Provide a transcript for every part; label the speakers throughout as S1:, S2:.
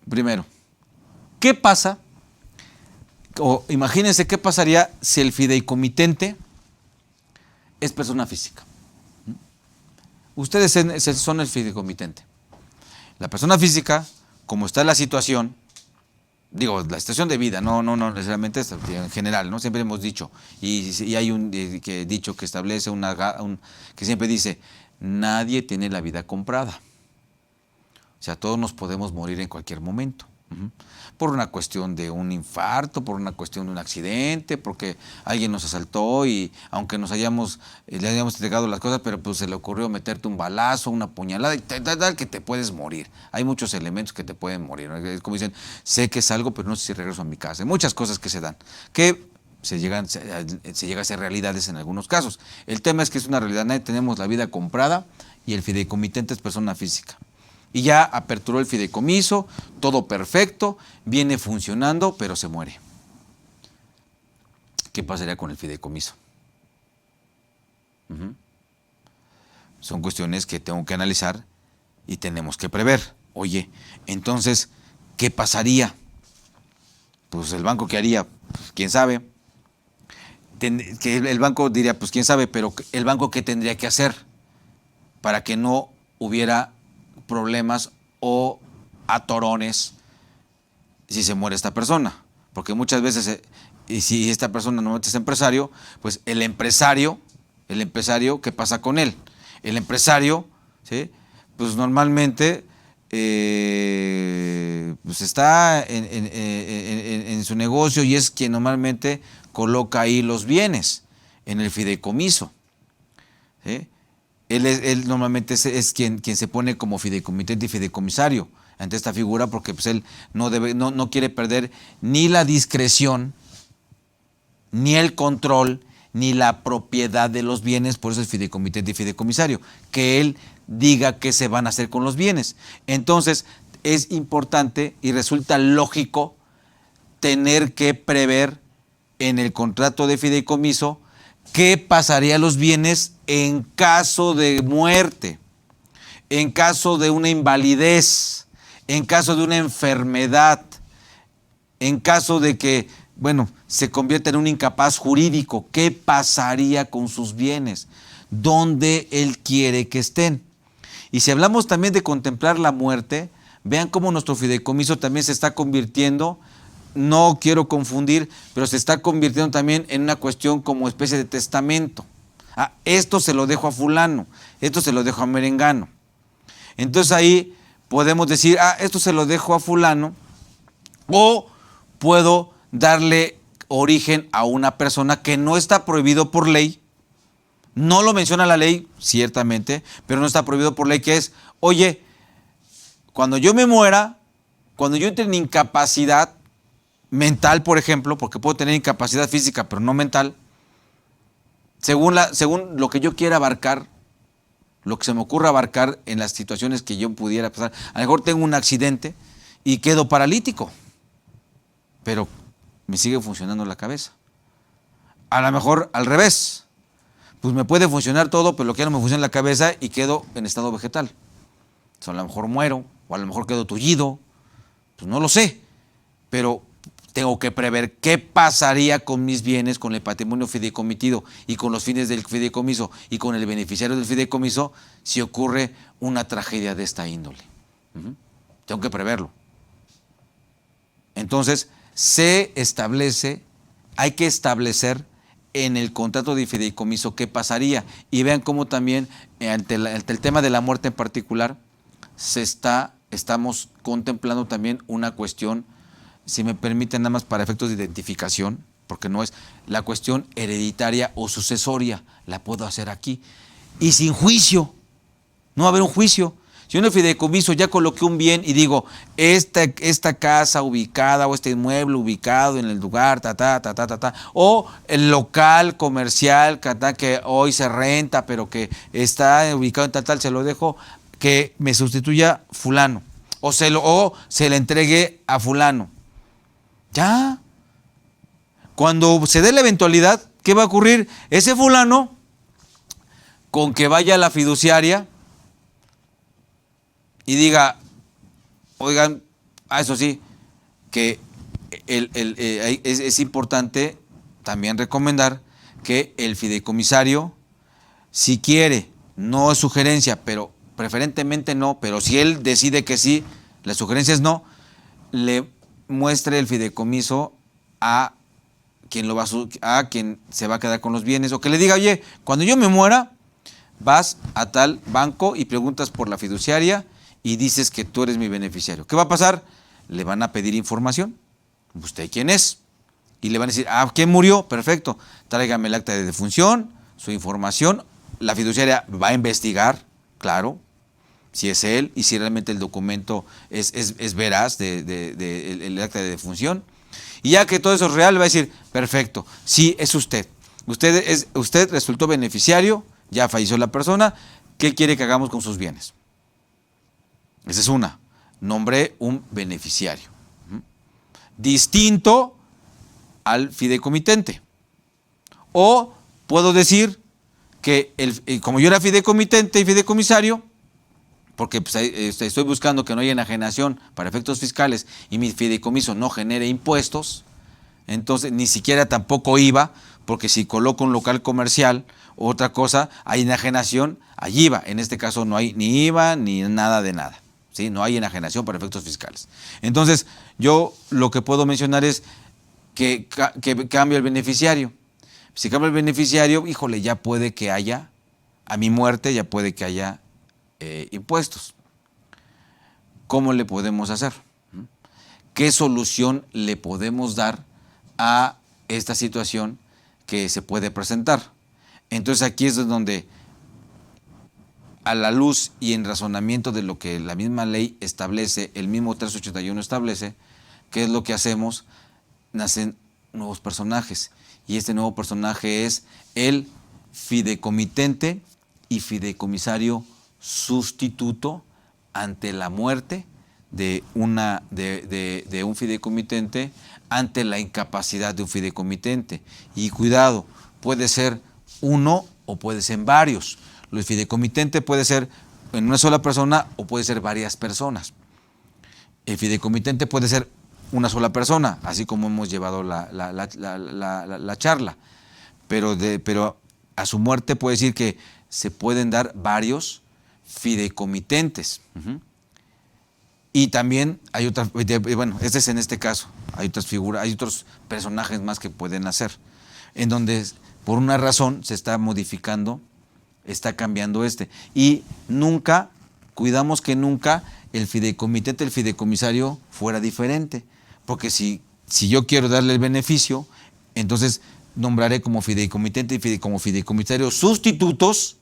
S1: Primero, ¿qué pasa? O imagínense qué pasaría si el fideicomitente es persona física. Ustedes son el fideicomitente. La persona física, como está la situación, digo, la situación de vida, no necesariamente esto, en general, ¿no? Siempre hemos dicho, y hay un dicho que establece que siempre dice, nadie tiene la vida comprada. O sea, todos nos podemos morir en cualquier momento. Por una cuestión de un infarto, por una cuestión de un accidente, porque alguien nos asaltó y aunque le hayamos entregado las cosas, pero pues se le ocurrió meterte un balazo, una puñalada y tal que te puedes morir. Hay muchos elementos que te pueden morir, ¿no? Es como dicen, sé que salgo, pero no sé si regreso a mi casa. Hay muchas cosas que se dan, que se llega a ser realidades en algunos casos. El tema es que es una realidad, nadie tenemos la vida comprada y el fideicomitente es persona física. Y ya aperturó el fideicomiso, todo perfecto, viene funcionando, pero se muere. ¿Qué pasaría con el fideicomiso? Son cuestiones que tengo que analizar y tenemos que prever. Oye, entonces, ¿qué pasaría? Pues el banco, ¿qué haría? Pues, ¿quién sabe? Que el banco diría, pues quién sabe, pero el banco, ¿qué tendría que hacer para que no hubiera problemas o atorones si se muere esta persona? Porque muchas veces, y si esta persona normalmente es empresario, pues el empresario, ¿qué pasa con él? El empresario, ¿sí? Pues normalmente pues está en su negocio y es quien normalmente coloca ahí los bienes en el fideicomiso, ¿sí? Él normalmente es quien se pone como fideicomitente y fideicomisario ante esta figura porque pues él no quiere perder ni la discreción, ni el control, ni la propiedad de los bienes, por eso es fideicomitente y fideicomisario, que él diga qué se van a hacer con los bienes. Entonces es importante y resulta lógico tener que prever en el contrato de fideicomiso qué pasaría a los bienes en caso de muerte, en caso de una invalidez, en caso de una enfermedad, en caso de que, bueno, se convierta en un incapaz jurídico. ¿Qué pasaría con sus bienes? ¿Dónde él quiere que estén? Y si hablamos también de contemplar la muerte, vean cómo nuestro fideicomiso también se está convirtiendo, no quiero confundir, pero se está convirtiendo también en una cuestión como especie de testamento. Esto se lo dejo a fulano, esto se lo dejo a merengano. Entonces ahí podemos decir, esto se lo dejo a fulano, o puedo darle origen a una persona que no está prohibido por ley, no lo menciona la ley, ciertamente, pero no está prohibido por ley, que es, oye, cuando yo me muera, cuando yo entre en incapacidad mental, por ejemplo, porque puedo tener incapacidad física, pero no mental, según lo que yo quiera abarcar, lo que se me ocurra abarcar en las situaciones que yo pudiera pasar. A lo mejor tengo un accidente y quedo paralítico, pero me sigue funcionando la cabeza. A lo mejor al revés, pues me puede funcionar todo, pero lo que ya no me funciona la cabeza y quedo en estado vegetal. O sea, a lo mejor muero, o a lo mejor quedo tullido, pues no lo sé, pero tengo que prever qué pasaría con mis bienes, con el patrimonio fideicomitido y con los fines del fideicomiso y con el beneficiario del fideicomiso si ocurre una tragedia de esta índole. Tengo que preverlo. Entonces, hay que establecer en el contrato de fideicomiso qué pasaría. Y vean cómo también, ante el tema de la muerte en particular, estamos contemplando también una cuestión, si me permiten, nada más para efectos de identificación, porque no es la cuestión hereditaria o sucesoria, la puedo hacer aquí. Y sin juicio, no va a haber un juicio. Si yo en el fideicomiso ya coloqué un bien y digo, esta casa ubicada o este inmueble ubicado en el lugar, o el local comercial que hoy se renta, pero que está ubicado en tal, se lo dejo que me sustituya fulano, o se le entregue a fulano. Ya. Cuando se dé la eventualidad, ¿qué va a ocurrir? Ese fulano, con que vaya a la fiduciaria y diga, oigan, Eso sí, que es importante también recomendar que el fideicomisario, si quiere, no es sugerencia, pero preferentemente no, pero si él decide que sí, la sugerencia es no, le muestre el fideicomiso a quien quien se va a quedar con los bienes, o que le diga, oye, cuando yo me muera, vas a tal banco y preguntas por la fiduciaria y dices que tú eres mi beneficiario. ¿Qué va a pasar? Le van a pedir información. ¿Usted quién es? Y le van a decir, ¿quién murió? Perfecto. Tráigame el acta de defunción, su información. La fiduciaria va a investigar, claro, si es él y si realmente el documento es veraz el acta de defunción. Y ya que todo eso es real, va a decir, perfecto, sí, es usted. Usted resultó beneficiario, ya falleció la persona, ¿qué quiere que hagamos con sus bienes? Esa es una. Nombré un beneficiario. Distinto al fideicomitente. O puedo decir que como yo era fideicomitente y fideicomisario, porque pues, estoy buscando que no haya enajenación para efectos fiscales y mi fideicomiso no genere impuestos, entonces ni siquiera tampoco IVA, porque si coloco un local comercial o otra cosa, hay enajenación, hay IVA. En este caso no hay ni IVA ni nada de nada. ¿Sí? No hay enajenación para efectos fiscales. Entonces, yo lo que puedo mencionar es que cambia el beneficiario. Si cambia el beneficiario, híjole, ya puede que haya, a mi muerte, ya puede que haya impuestos. ¿Cómo le podemos hacer? ¿Qué solución le podemos dar a esta situación que se puede presentar? Entonces aquí es donde, a la luz y en razonamiento de lo que la misma ley establece, el mismo 381 establece, ¿qué es lo que hacemos? Nacen nuevos personajes. Y este nuevo personaje es el fideicomitente y fideicomisario sustituto ante la muerte de un fideicomitente, ante la incapacidad de un fideicomitente. Y cuidado, puede ser uno o puede ser varios. El fideicomitente puede ser en una sola persona o puede ser varias personas. El fideicomitente puede ser una sola persona, así como hemos llevado la charla. Pero a su muerte puede decir que se pueden dar varios fideicomitentes. Y también hay otras, bueno, este es en este caso, hay otras figuras, hay otros personajes más que pueden nacer, en donde por una razón se está modificando, está cambiando y nunca, cuidamos que nunca el fideicomitente, el fideicomisario fuera diferente, porque si yo quiero darle el beneficio, entonces nombraré como fideicomitente y como fideicomisario sustitutos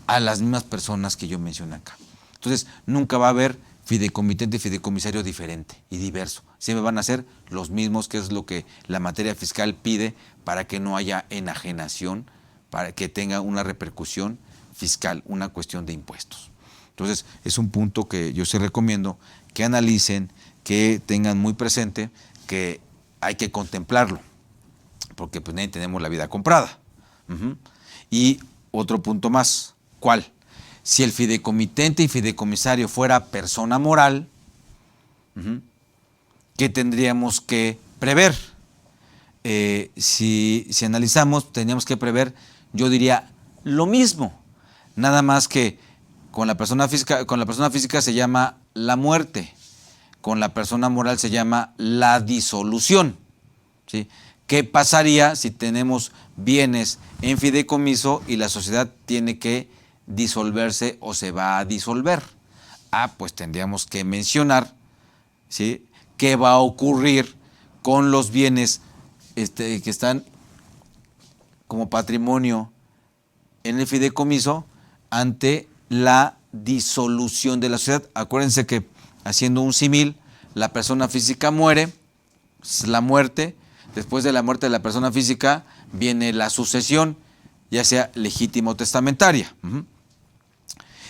S1: a las mismas personas que yo mencioné acá. Entonces nunca va a haber fideicomitente y fideicomisario diferente y diverso. Siempre van a ser los mismos, que es lo que la materia fiscal pide para que no haya enajenación, para que tenga una repercusión fiscal, una cuestión de impuestos. Entonces, es un punto que yo sí recomiendo que analicen, que tengan muy presente, que hay que contemplarlo, porque pues nadie tenemos la vida comprada. Y otro punto más, ¿cuál? Si el fideicomitente y fideicomisario fuera persona moral, ¿qué tendríamos que prever? Si analizamos, tendríamos que prever, yo diría, lo mismo, nada más que con la persona física se llama la muerte, con la persona moral se llama la disolución. ¿Sí? ¿Qué pasaría si tenemos bienes en fideicomiso y la sociedad tiene que disolverse o se va a disolver? Pues tendríamos que mencionar, ¿sí?, qué va a ocurrir con los bienes que están como patrimonio en el fideicomiso ante la disolución de la sociedad. Acuérdense que, haciendo un símil, la persona física muere, es la muerte. Después de la muerte de la persona física viene la sucesión, ya sea legítima o testamentaria.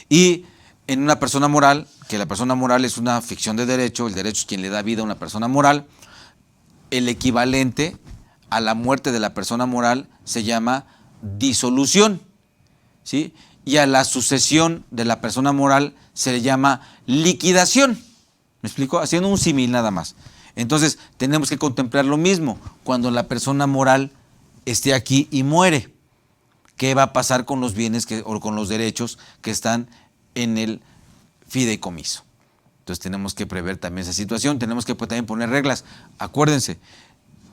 S1: Y en una persona moral, que la persona moral es una ficción de derecho, el derecho es quien le da vida a una persona moral, el equivalente a la muerte de la persona moral se llama disolución, ¿sí? Y a la sucesión de la persona moral se le llama liquidación. ¿Me explico? Haciendo un símil nada más. Entonces, tenemos que contemplar lo mismo. Cuando la persona moral esté aquí y muere, ¿qué va a pasar con los bienes o con los derechos que están en el fideicomiso? Entonces, tenemos que prever también esa situación. Tenemos que también poner reglas. Acuérdense,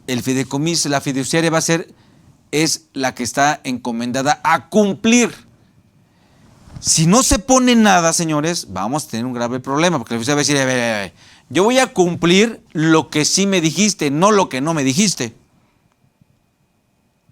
S1: el fideicomiso, la fiduciaria es la que está encomendada a cumplir. Si no se pone nada, señores, vamos a tener un grave problema, porque la fiduciaria va a decir, a ver, yo voy a cumplir lo que sí me dijiste, no lo que no me dijiste.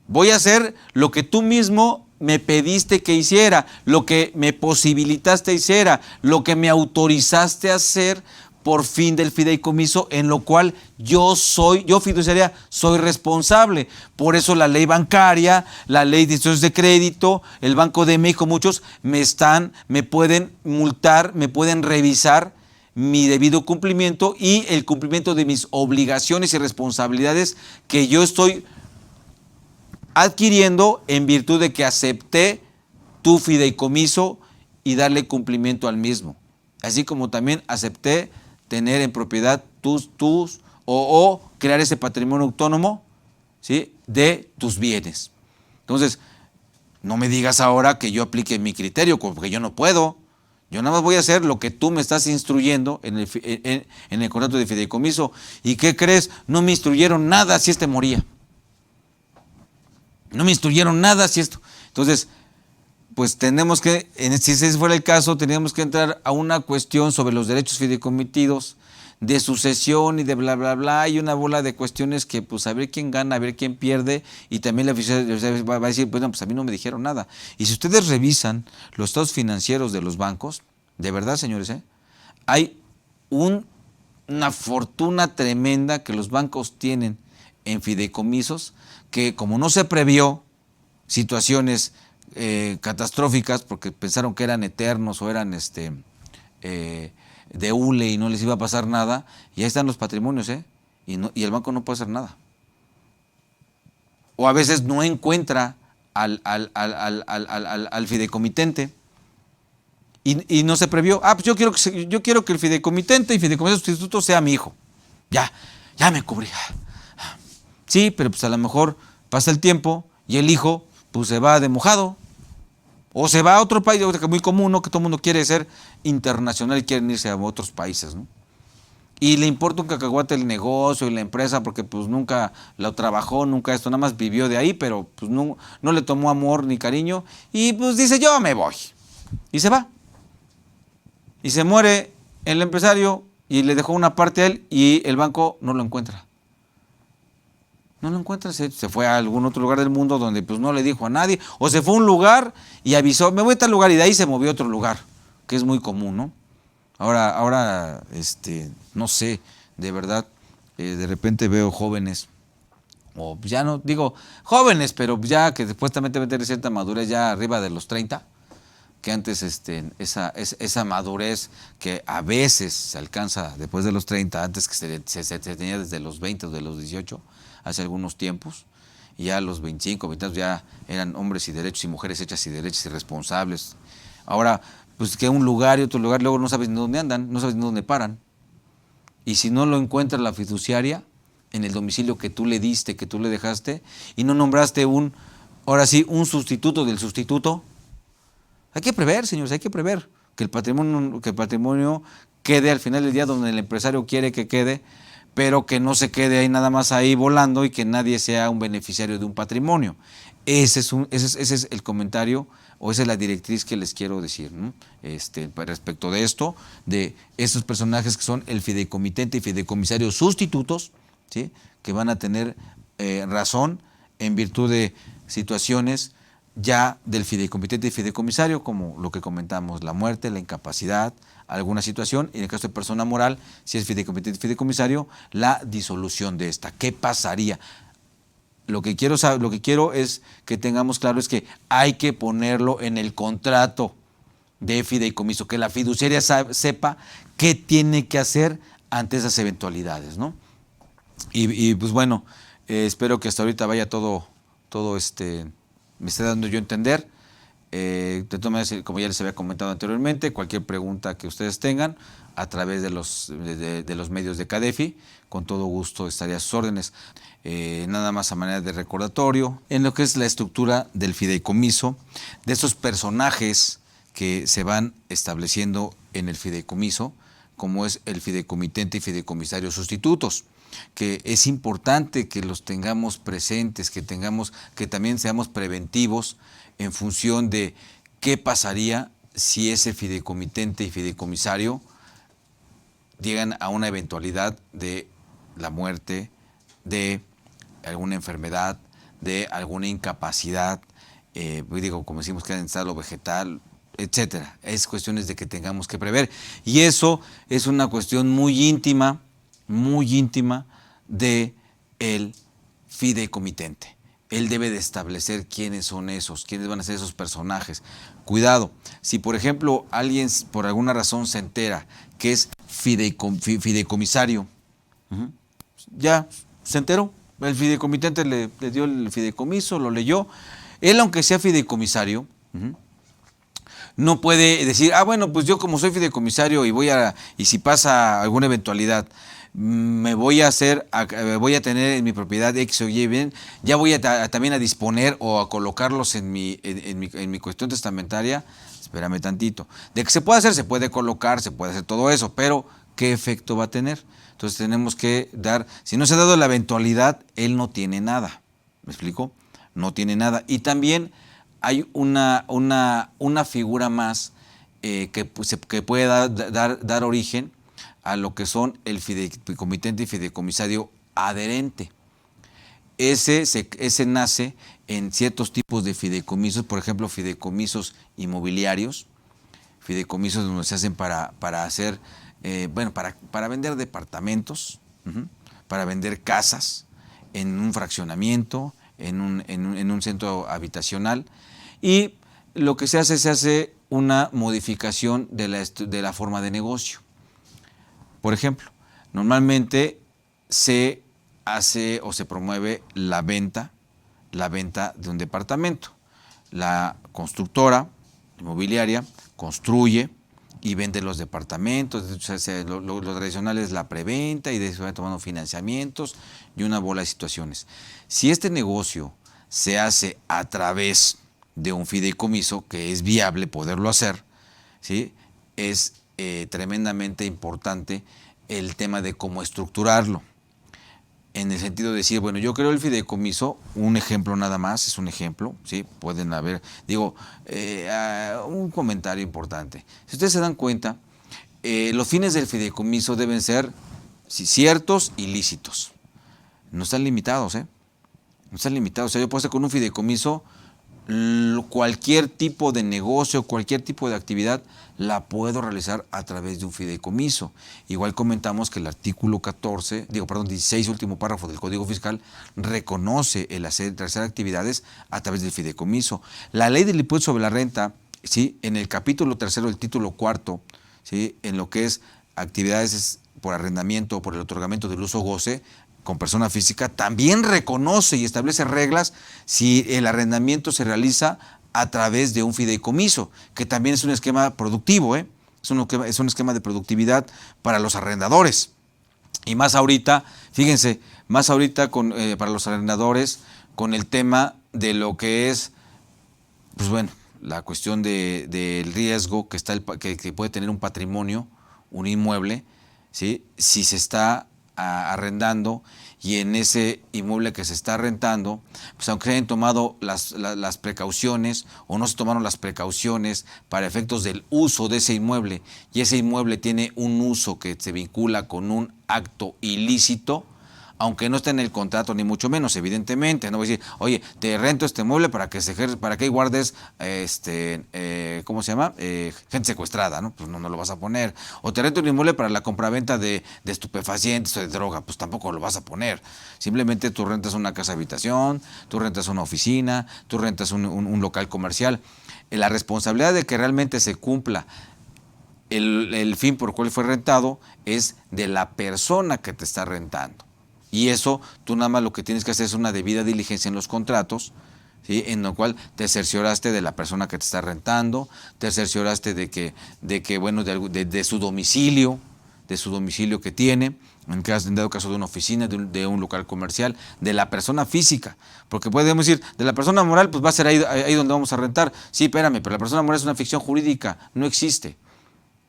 S1: Voy a hacer lo que tú mismo me pediste que hiciera, lo que me posibilitaste hiciera, lo que me autorizaste a hacer por fin del fideicomiso, en lo cual yo fiduciaria, soy responsable. Por eso la ley bancaria, la ley de instituciones de crédito, el Banco de México, muchos me pueden multar, me pueden revisar mi debido cumplimiento y el cumplimiento de mis obligaciones y responsabilidades que yo estoy adquiriendo en virtud de que acepté tu fideicomiso y darle cumplimiento al mismo. Así como también acepté tener en propiedad o crear ese patrimonio autónomo, ¿sí?, de tus bienes. Entonces, no me digas ahora que yo aplique mi criterio, porque yo no puedo. Yo nada más voy a hacer lo que tú me estás instruyendo en el contrato de fideicomiso. ¿Y qué crees? No me instruyeron nada si moría. No me instruyeron nada si esto. Entonces, pues tenemos que, si ese fuera el caso, teníamos que entrar a una cuestión sobre los derechos fideicomitidos, de sucesión y de bla, bla, bla, y una bola de cuestiones que, pues, a ver quién gana, a ver quién pierde, y también la fiduciaria va a decir, bueno, pues a mí no me dijeron nada. Y si ustedes revisan los estados financieros de los bancos, de verdad, señores, hay una fortuna tremenda que los bancos tienen en fideicomisos, que como no se previó situaciones catastróficas, porque pensaron que eran eternos o eran de hule y no les iba a pasar nada, y ahí están los patrimonios, y el banco no puede hacer nada. O a veces no encuentra al fideicomitente y no se previó. Pues yo quiero que el fideicomitente y fideicomiso sustituto sea mi hijo. Ya me cubrí. Sí, pero pues a lo mejor pasa el tiempo y el hijo pues se va de mojado. O se va a otro país, que es muy común, ¿no?, que todo el mundo quiere ser internacional y quieren irse a otros países, ¿no? Y le importa un cacahuate el negocio y la empresa porque pues nunca lo trabajó, nunca esto, nada más vivió de ahí, pero pues no le tomó amor ni cariño y pues dice, yo me voy. Y se va. Y se muere el empresario y le dejó una parte a él y el banco no lo encuentra. No lo encuentra, se fue a algún otro lugar del mundo donde pues no le dijo a nadie, o se fue a un lugar y avisó, me voy a tal lugar, y de ahí se movió a otro lugar, que es muy común, ¿no? Ahora, no sé, de verdad, de repente veo jóvenes, o ya no digo jóvenes, pero ya que supuestamente deben tener cierta madurez ya arriba de los 30, que antes esa madurez que a veces se alcanza después de los 30, antes que se tenía desde los 20 o de los 18, hace algunos tiempos, y ya a los 25, 20 ya eran hombres y derechos y mujeres hechas y derechas y responsables. Ahora, pues que un lugar y otro lugar, luego no sabes ni dónde andan, no sabes ni dónde paran. Y si no lo encuentra la fiduciaria en el domicilio que tú le diste, que tú le dejaste, y no nombraste un sustituto del sustituto, hay que prever, señores, hay que prever que el patrimonio quede al final del día donde el empresario quiere que quede, pero que no se quede ahí nada más ahí volando y que nadie sea un beneficiario de un patrimonio. Ese es el comentario, o esa es la directriz que les quiero decir, ¿no? Respecto de esto, de esos personajes que son el fideicomitente y fideicomisario sustitutos, ¿sí?, que van a tener razón en virtud de situaciones ya del fideicomitente y fideicomisario, como lo que comentamos, la muerte, la incapacidad, alguna situación, y en el caso de persona moral, si es fideicomitente y fideicomisario, la disolución de esta. ¿Qué pasaría? Lo que quiero es que tengamos claro es que hay que ponerlo en el contrato de fideicomiso, que la fiduciaria sepa qué tiene que hacer ante esas eventualidades, ¿no? Y pues bueno, espero que hasta ahorita vaya todo me esté dando yo a entender. De todas maneras, como ya les había comentado anteriormente, cualquier pregunta que ustedes tengan, a través de los medios de CADEFI. Con todo gusto estaría a sus órdenes. Nada más a manera de recordatorio, en lo que es la estructura del fideicomiso, de esos personajes que se van estableciendo en el fideicomiso, como es el fideicomitente y fideicomisario sustitutos, que es importante que los tengamos presentes, que también seamos preventivos en función de qué pasaría si ese fideicomitente y fideicomisario llegan a una eventualidad de la muerte, de alguna enfermedad, de alguna incapacidad, como decimos, queda en estado vegetal, etcétera. Es cuestiones de que tengamos que prever. Y eso es una cuestión muy íntima de el fideicomitente. Él debe de establecer quiénes son quiénes van a ser esos personajes. Cuidado, si por ejemplo alguien por alguna razón se entera que es fideicomisario, ya se enteró, el fideicomitente le dio el fideicomiso, lo leyó. Él, aunque sea fideicomisario, no puede decir, bueno, pues yo como soy fideicomisario y si pasa alguna eventualidad, voy a tener en mi propiedad X o Y bien, ya voy también a disponer o a colocarlos en mi cuestión testamentaria. Espérame tantito. De que se puede hacer, se puede colocar, se puede hacer todo eso, pero ¿qué efecto va a tener? Entonces tenemos que si no se ha dado la eventualidad, él no tiene nada. ¿Me explico? No tiene nada. Y también hay una figura más que puede dar origen a lo que son el fideicomitente y fideicomisario adherente. Ese nace en ciertos tipos de fideicomisos, por ejemplo, fideicomisos inmobiliarios, fideicomisos donde se hacen para hacer, para vender departamentos, para vender casas en un fraccionamiento, en un centro habitacional. Y lo que se hace una modificación de la forma de negocio. Por ejemplo, normalmente se hace o se promueve la venta de un departamento. La constructora inmobiliaria construye y vende los departamentos. Lo tradicional es la preventa y de eso va tomando financiamientos y una bola de situaciones. Si este negocio se hace a través de un fideicomiso, que es viable poderlo hacer, ¿sí? Es tremendamente importante el tema de cómo estructurarlo. En el sentido de decir, bueno, yo creo el fideicomiso, un ejemplo nada más, es un ejemplo, ¿sí? Pueden haber, un comentario importante. Si ustedes se dan cuenta, los fines del fideicomiso deben ser ciertos y lícitos. No están limitados, No están limitados. O sea, yo puedo hacer con un fideicomiso cualquier tipo de negocio, cualquier tipo de actividad, la puedo realizar a través de un fideicomiso. Igual comentamos que el artículo 16, último párrafo del Código Fiscal, reconoce el realizar actividades a través del fideicomiso. La ley del impuesto sobre la renta, ¿sí? En el capítulo 3 del título 4, ¿sí? En lo que es actividades por arrendamiento o por el otorgamiento del uso goce con persona física, también reconoce y establece reglas si el arrendamiento se realiza a través de un fideicomiso, que también es un esquema productivo, es un esquema de productividad para los arrendadores. Y más ahorita, fíjense, para los arrendadores, con el tema de lo que es, la cuestión del riesgo que puede tener un patrimonio, un inmueble, ¿sí? Si se está arrendando y en ese inmueble que se está rentando, pues aunque se hayan tomado las precauciones o no se tomaron las precauciones para efectos del uso de ese inmueble y ese inmueble tiene un uso que se vincula con un acto ilícito, aunque no esté en el contrato ni mucho menos, evidentemente, no voy a decir, oye, te rento este mueble para que para que guardes, ¿cómo se llama? Gente secuestrada, ¿no? Pues no lo vas a poner. O te rento un inmueble para la compraventa de estupefacientes o de droga, pues tampoco lo vas a poner. Simplemente tú rentas una casa habitación, tú rentas una oficina, tú rentas un local comercial. La responsabilidad de que realmente se cumpla el fin por el cual fue rentado es de la persona que te está rentando. Y eso, tú nada más lo que tienes que hacer es una debida diligencia en los contratos, ¿sí? En lo cual te cercioraste de la persona que te está rentando, te cercioraste de su domicilio, de su domicilio que tiene, en dado caso de una oficina, de un local comercial, de la persona física. Porque podemos decir, de la persona moral, pues va a ser ahí donde vamos a rentar. Sí, espérame, pero la persona moral es una ficción jurídica, no existe.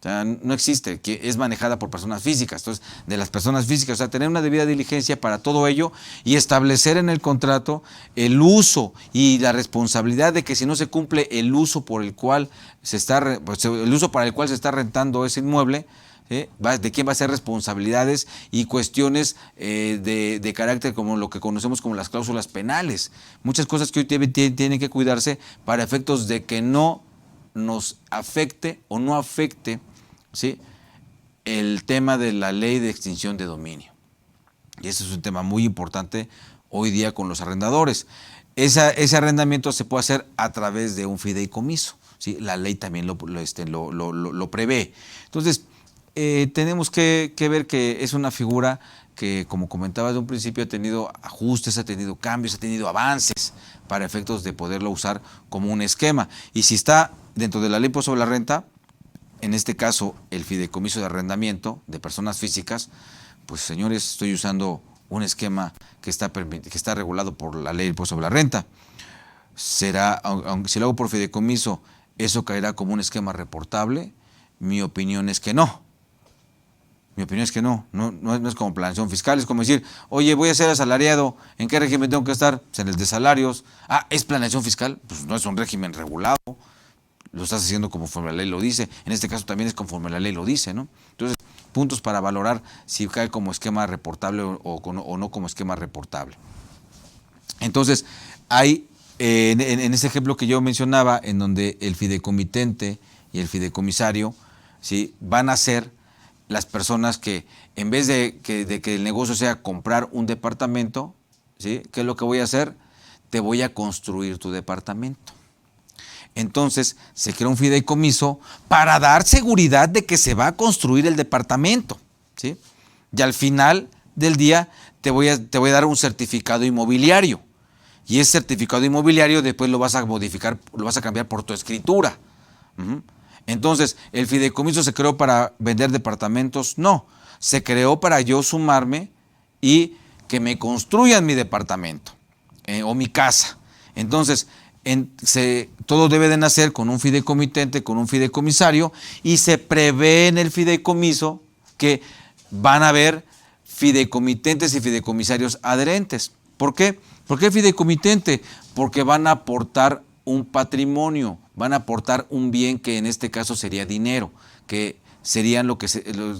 S1: O sea, no existe, que es manejada por personas físicas. Entonces, de las personas físicas, o sea, tener una debida diligencia para todo ello y establecer en el contrato el uso y la responsabilidad de que si no se cumple el uso por el cual el uso para el cual se está rentando ese inmueble, de quién va a ser responsabilidades y cuestiones de carácter como lo que conocemos como las cláusulas penales. Muchas cosas que hoy tienen que cuidarse para efectos de que no nos afecte o no afecte, ¿sí?, el tema de la ley de extinción de dominio. Y ese es un tema muy importante hoy día con los arrendadores. Ese arrendamiento se puede hacer a través de un fideicomiso, ¿sí? La ley también lo prevé. Entonces, tenemos que ver que es una figura que, como comentaba de un principio, ha tenido ajustes, ha tenido cambios, ha tenido avances para efectos de poderlo usar como un esquema. Y si está dentro de la ley sobre la renta, en este caso el fideicomiso de arrendamiento de personas físicas, pues señores, estoy usando un esquema que está regulado por la ley sobre la renta. Aunque si lo hago por fideicomiso, ¿eso caerá como un esquema reportable? Mi opinión es que no. Mi opinión es que no es como planeación fiscal, es como decir, oye, voy a ser asalariado, ¿en qué régimen tengo que estar? Pues en el de salarios. Ah, ¿es planeación fiscal? Pues no es un régimen regulado, lo estás haciendo conforme la ley lo dice, en este caso también es conforme la ley lo dice, ¿no? Entonces, puntos para valorar si cae como esquema reportable o no como esquema reportable. Entonces, hay, en ese ejemplo que yo mencionaba, en donde el fideicomitente y el fideicomisario, ¿sí?, van a ser las personas que, en vez de que el negocio sea comprar un departamento, ¿sí?, ¿qué es lo que voy a hacer? Te voy a construir tu departamento. Entonces, se crea un fideicomiso para dar seguridad de que se va a construir el departamento, ¿sí? Y al final del día te voy a dar un certificado inmobiliario. Y ese certificado inmobiliario después lo vas a modificar, lo vas a cambiar por tu escritura. Entonces, ¿el fideicomiso se creó para vender departamentos? No, se creó para yo sumarme y que me construyan mi departamento o mi casa. Entonces, todo debe de nacer con un fideicomitente, con un fideicomisario, y se prevé en el fideicomiso que van a haber fideicomitentes y fideicomisarios adherentes. ¿Por qué? ¿Por qué fideicomitente? Porque van a aportar un patrimonio, van a aportar un bien que en este caso sería dinero, que serían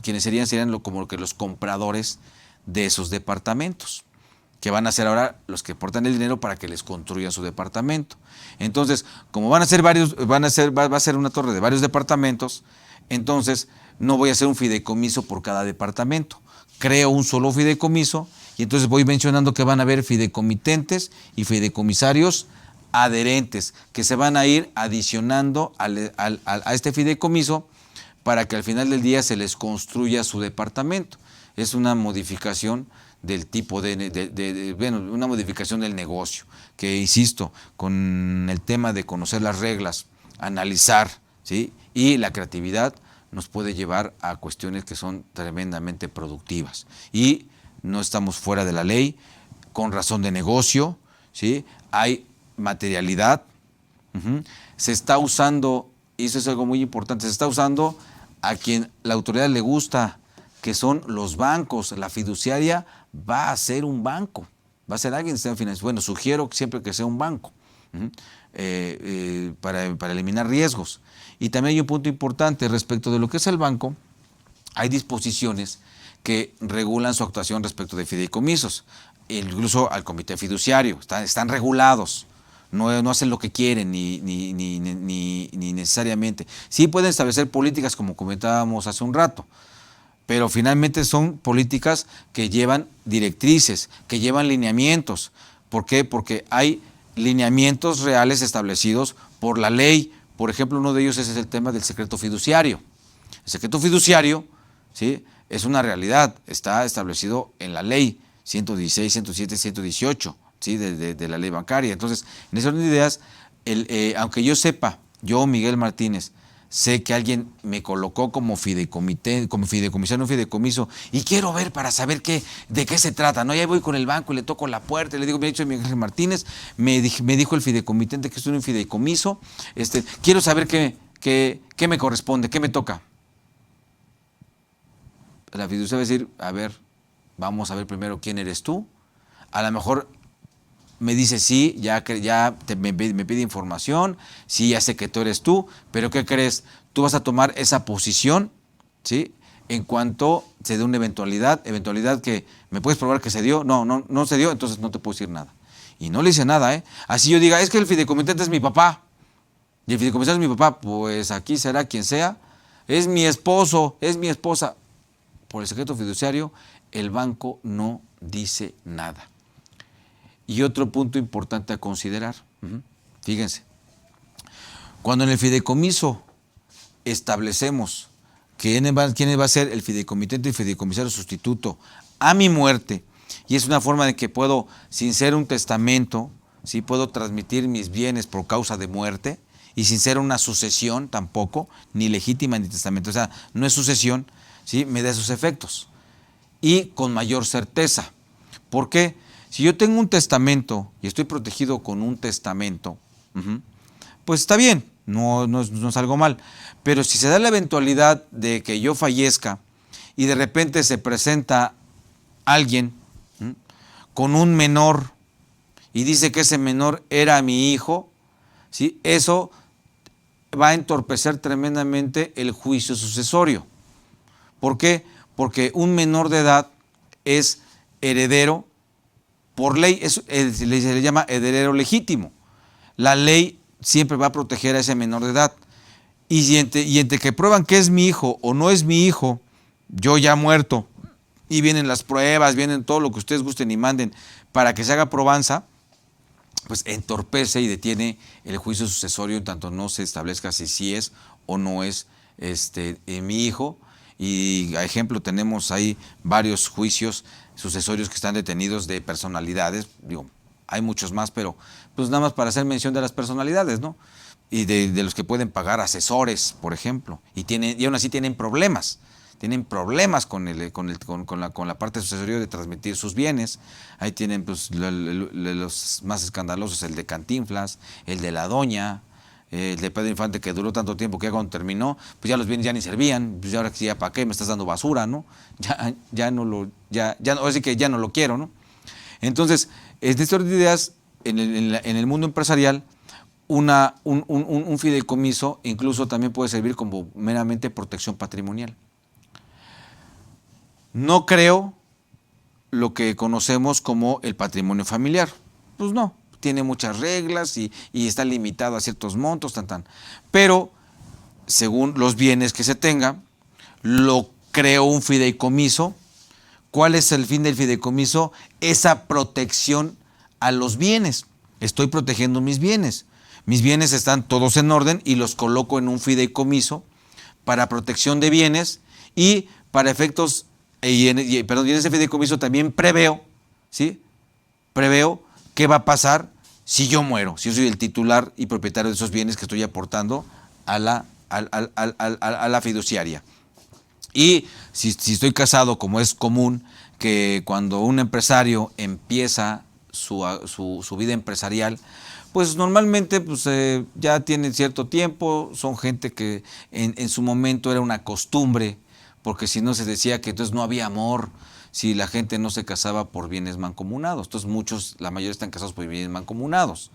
S1: quienes serían como que los compradores de esos departamentos, que van a ser ahora los que aportan el dinero para que les construyan su departamento. Entonces, como va a ser una torre de varios departamentos, entonces no voy a hacer un fideicomiso por cada departamento. Creo un solo fideicomiso y entonces voy mencionando que van a haber fideicomitentes y fideicomisarios adherentes que se van a ir adicionando a este fideicomiso para que al final del día se les construya su departamento. Es una modificación del tipo una modificación del negocio, que insisto, con el tema de conocer las reglas, analizar, ¿sí?, y la creatividad nos puede llevar a cuestiones que son tremendamente productivas. Y no estamos fuera de la ley, con razón de negocio, ¿sí? Hay materialidad, se está usando, y eso es algo muy importante, se está usando a quien la autoridad le gusta, que son los bancos. La fiduciaria va a ser un banco, va a ser alguien que esté financiado. Bueno, sugiero siempre que sea un banco, para eliminar riesgos. Y también hay un punto importante respecto de lo que es el banco. Hay disposiciones que regulan su actuación respecto de fideicomisos, incluso al comité fiduciario, están regulados. No hacen lo que quieren ni necesariamente. Sí pueden establecer políticas, como comentábamos hace un rato, pero finalmente son políticas que llevan directrices, que llevan lineamientos. ¿Por qué? Porque hay lineamientos reales establecidos por la ley. Por ejemplo, uno de ellos es el tema del secreto fiduciario. El secreto fiduciario, ¿sí?, es una realidad, está establecido en la ley 116, 107, 118, ¿sí?, de la ley bancaria. Entonces, en ese orden de ideas, aunque yo sepa, yo, Miguel Martínez, sé que alguien me colocó como fideicomisario en un fideicomiso y quiero ver para saber de qué se trata, ¿no? Y ahí voy con el banco y le toco la puerta y le digo, me ha dicho Miguel Ángel Martínez, me dijo el fideicomitente que estoy en un fideicomiso, quiero saber qué me corresponde, qué me toca. La fiducia va a decir, a ver, vamos a ver primero quién eres tú. A lo mejor me dice sí, me pide información, sí, ya sé que tú eres tú, pero ¿qué crees? Tú vas a tomar esa posición, ¿sí? En cuanto se dé una eventualidad que me puedes probar que se dio, no se dio, entonces no te puedo decir nada. Y no le hice nada, ¿eh? Así yo diga, es que el fideicomitente es mi papá, y el fideicomisario es mi papá, pues aquí será quien sea, es mi esposo, es mi esposa. Por el secreto fiduciario, el banco no dice nada. Y otro punto importante a considerar, fíjense, cuando en el fideicomiso establecemos quién va a ser el fideicomitente y fideicomisario sustituto a mi muerte, y es una forma de que puedo, sin ser un testamento, ¿sí? Puedo transmitir mis bienes por causa de muerte, y sin ser una sucesión tampoco, ni legítima ni testamento, o sea, no es sucesión, ¿sí? Me da sus efectos. Y con mayor certeza. ¿Por qué? Si yo tengo un testamento y estoy protegido con un testamento, pues está bien, no es algo mal. Pero si se da la eventualidad de que yo fallezca y de repente se presenta alguien con un menor y dice que ese menor era mi hijo, ¿sí? Eso va a entorpecer tremendamente el juicio sucesorio. ¿Por qué? Porque un menor de edad es heredero por ley, se le llama heredero legítimo. La ley siempre va a proteger a ese menor de edad. Y entre que prueban que es mi hijo o no es mi hijo, yo ya muerto, y vienen las pruebas, vienen todo lo que ustedes gusten y manden para que se haga probanza, pues entorpece y detiene el juicio sucesorio en tanto no se establezca si sí es o no es mi hijo. Y a ejemplo tenemos ahí varios juicios sucesorios que están detenidos de personalidades, digo, hay muchos más, pero pues nada más para hacer mención de las personalidades, ¿no? Y de los que pueden pagar asesores, por ejemplo, y aún así tienen problemas con la parte sucesoria de transmitir sus bienes. Ahí tienen pues los más escandalosos, el de Cantinflas, el de la Doña, el de Pedro Infante, que duró tanto tiempo que ya cuando terminó, pues ya los bienes ya ni servían, pues ya ahora ya para qué me estás dando basura, ¿no? Así que ya no lo quiero, ¿no? Entonces, de estas ideas, en el mundo empresarial, un fideicomiso incluso también puede servir como meramente protección patrimonial. No creo lo que conocemos como el patrimonio familiar. Pues no, tiene muchas reglas y está limitado a ciertos montos, Pero, según los bienes que se tenga, lo creó un fideicomiso. ¿Cuál es el fin del fideicomiso? Esa protección a los bienes. Estoy protegiendo mis bienes. Mis bienes están todos en orden y los coloco en un fideicomiso para protección de bienes y para efectos, y en ese fideicomiso también preveo, ¿sí? Preveo qué va a pasar si yo muero, si yo soy el titular y propietario de esos bienes que estoy aportando a la fiduciaria. Y si estoy casado, como es común, que cuando un empresario empieza su vida empresarial, pues normalmente ya tienen cierto tiempo, son gente que en su momento era una costumbre, porque si no se decía que entonces no había amor, si la gente no se casaba por bienes mancomunados. Entonces la mayoría están casados por bienes mancomunados.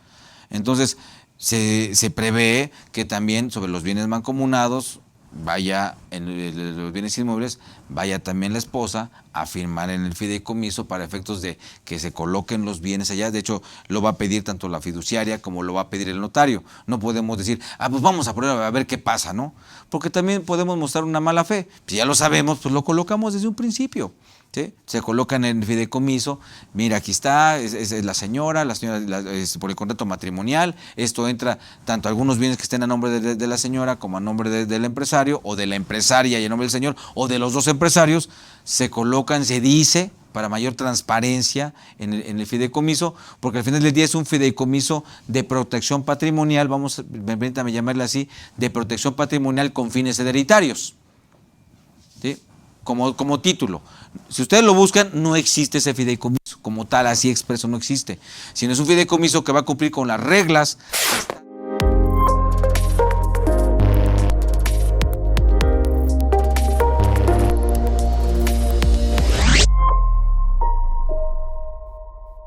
S1: Entonces se prevé que también sobre los bienes mancomunados vaya, en los bienes inmuebles, vaya también la esposa a firmar en el fideicomiso para efectos de que se coloquen los bienes allá. De hecho, lo va a pedir tanto la fiduciaria como lo va a pedir el notario. No podemos decir, pues vamos a probar a ver qué pasa, ¿no? Porque también podemos mostrar una mala fe. Si ya lo sabemos, pues lo colocamos desde un principio. ¿Sí? Se colocan en el fideicomiso, mira, aquí está, es la señora es por el contrato matrimonial, esto entra tanto algunos bienes que estén a nombre de la señora como a nombre del empresario, o de la empresaria y a nombre del señor, o de los dos empresarios, se colocan, se dice, para mayor transparencia en el fideicomiso, porque al final del día es un fideicomiso de protección patrimonial, permítame llamarle así, de protección patrimonial con fines hereditarios, ¿sí? Como título. Si ustedes lo buscan, no existe ese fideicomiso, como tal, así expreso no existe, sino es un fideicomiso que va a cumplir con las reglas que están